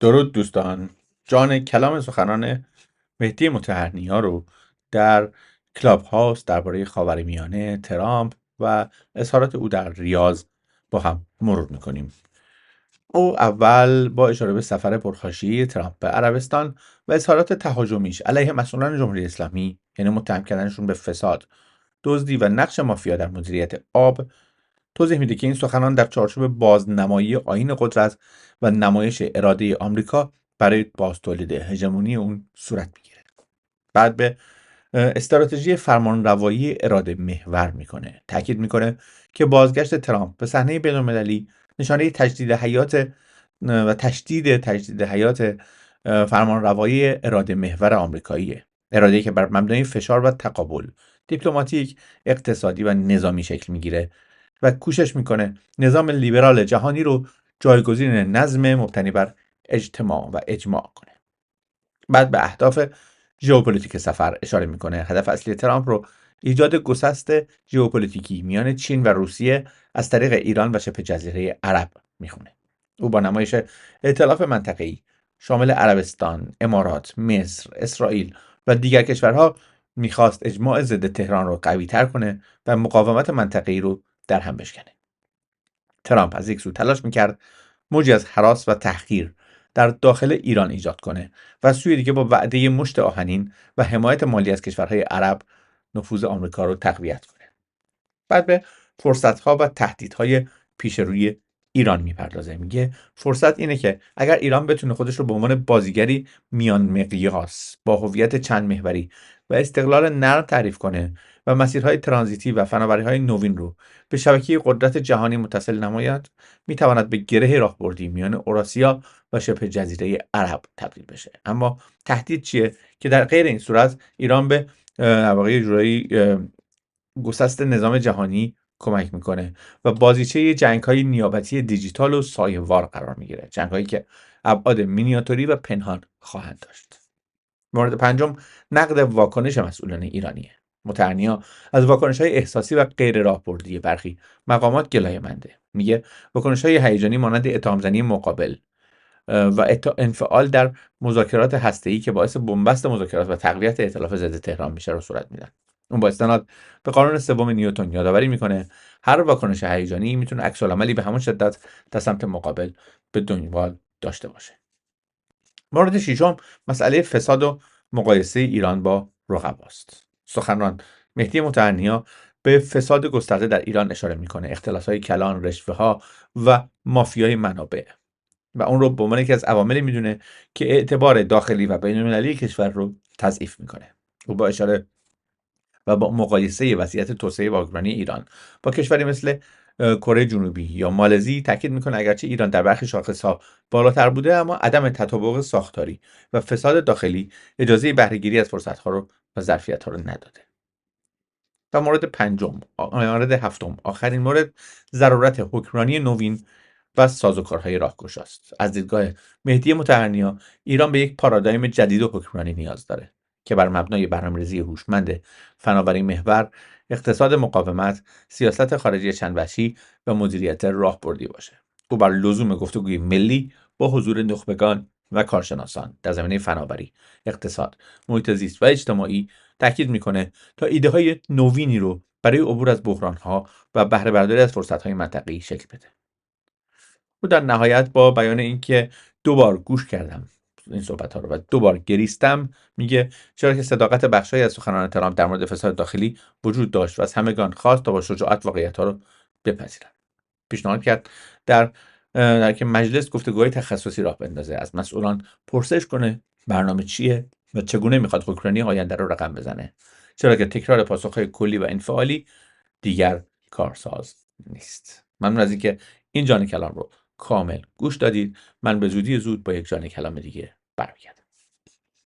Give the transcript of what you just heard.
درود دوستان. جان کلام سخنان مهدی مطهرنیا رو در کلاب هاوس درباره خاورمیانه، ترامپ و اظهارات او در ریاض با هم مرور میکنیم. او اول با اشاره به سفر پرخاشی ترامپ به عربستان و اظهارات تهاجمیش علیه مسئولان جمهوری اسلامی، یعنی متهم کردنشون به فساد، دزدی و نقش مافیا در مدیریت آب، توضیح میده که این سخنان در چارچوب بازنمایی آیین قدرت و نمایش اراده آمریکا برای بازتولید هژمونی اون صورت میگیره. بعد به استراتژی فرمانروایی اراده محور میکنه. تاکید میکنه که بازگشت ترامپ به صحنه بین‌المللی نشانه تجدید حیات فرمانروایی اراده محور آمریکاییه. اراده‌ای که بر مبنای فشار و تقابل دیپلماتیک، اقتصادی و نظامی شکل میگیره و کوشش میکنه نظام لیبرال جهانی رو جایگزین نظم مبتنی بر اجتماع و اجماع کنه. بعد به اهداف ژئوپلیتیک سفر اشاره میکنه. هدف اصلی ترامپ رو ایجاد گسست ژئوپلیتیکی میان چین و روسیه از طریق ایران و شبه جزیره عرب میخونه. او با نمایش ائتلاف منطقه‌ای شامل عربستان، امارات، مصر، اسرائیل و دیگر کشورها میخواست اجماع ضد تهران رو قوی تر کنه و مقاومت منطقه‌ای رو در هم بشکنه. ترامپ از یک سو تلاش میکرد موجی از هراس و تحقیر در داخل ایران ایجاد کنه و از سوی دیگه با وعده مشت آهنین و حمایت مالی از کشورهای عرب نفوذ آمریکا رو تقویت کنه. بعد به فرصت‌ها و تهدیدهای پیش روی ایران میپردازه. میگه فرصت اینه که اگر ایران بتونه خودش رو به عنوان بازیگری میان مقیاس با هویت چند محوری و استقلال نرم تعریف کنه و مسیرهای ترانزیتی و فناوری‌های نوین رو به شبکه قدرت جهانی متصل نماید، میتواند به گره راهبردی میان اوراسیا و شبه جزیره عرب تبدیل بشه. اما تهدید چیه؟ که در غیر این صورت ایران به در واقع یه جورایی گسست نظام جهانی کمک میکنه و بازیچه جنگ‌های نیابتی دیجیتال و سایه‌وار قرار میگیره. جنگ‌هایی که ابعاد مینیاتوری و پنهان خواهند داشت. مورد پنجم، نقد واکنش مسئولان ایرانیه. مطهرنیا از واکنش‌های احساسی و غیر راهبردی برخی مقامات گلایه‌منده. میگه واکنش‌های هیجانی مانند اتهام‌زنی مقابل و انفعال در مذاکرات هسته‌ای که باعث بنبست مذاکرات و تقویت ائتلاف ضد تهران میشه رو صورت میدن. اون با استناد به قانون سوم نیوتن یادآوری میکنه هر واکنش هیجانی میتونه عکس العملی به همون شدت در سمت مقابل به دنبال داشته باشه. مورد ششم، مسئله فساد و مقایسه ایران با رقباست. سخنران مهدی مطهرنیا به فساد گسترده در ایران اشاره میکنه. اختلاس‌های کلان، رشوه‌ها و مافیای منابع و اون رو به عنوان یکی از عواملی میدونه که اعتبار داخلی و بین‌المللی کشور رو تضعیف میکنه. او با اشاره و با مقایسه وضعیت توسعه واگرانی ایران با کشوری مثل کره جنوبی یا مالزی تاکید میکنه اگرچه ایران در برخی شاخصها بالاتر بوده، اما عدم تطابق ساختاری و فساد داخلی اجازه بهره‌گیری از فرصت‌ها رو و ظرفیت‌ها رو نداده. و مورد هفتم، آخرین مورد، ضرورت حکمرانی نوین و سازوکارهای راهگشا است. از دیدگاه مهدی مطهرنیا ایران به یک پارادایم جدید و حکمرانی نیاز داره که بر مبنای برنامه‌ریزی هوشمند، فناوری محور، اقتصاد مقاومت، سیاست خارجی چندوجهی و مدیریت راهبردی باشه. او بر لزوم گفتگوی ملی با حضور نخبگان و کارشناسان در زمینه فناوری، اقتصاد، محیط زیست و اجتماعی تاکید میکنه تا ایده های نوینی رو برای عبور از بحران ها و بهره برداری از فرصت های منطقه‌ای شکل بده. او در نهایت با بیان اینکه دوبار گوش کردم این صحبت ها رو و دوبار گریستم، میگه چرا که صداقت بخشی از سخنان ترامپ در مورد فساد داخلی وجود داشت و از همگان خواست تا با شجاعت واقعیت ها رو بپذیرند. پیشنهاد کرد در که مجلس گفتگوهای تخصصی راه بندازه، از مسئولان پرسش کنه برنامه چیه و چگونه میخواد حکمرانی آینده رو رقم بزنه، چرا که تکرار پاسخهای کلی و انفعالی دیگر کارساز نیست. ممنون از اینکه این جان کلام رو کامل گوش دادید. من به زودی زود با یک جان کلام دیگه برمیگردم.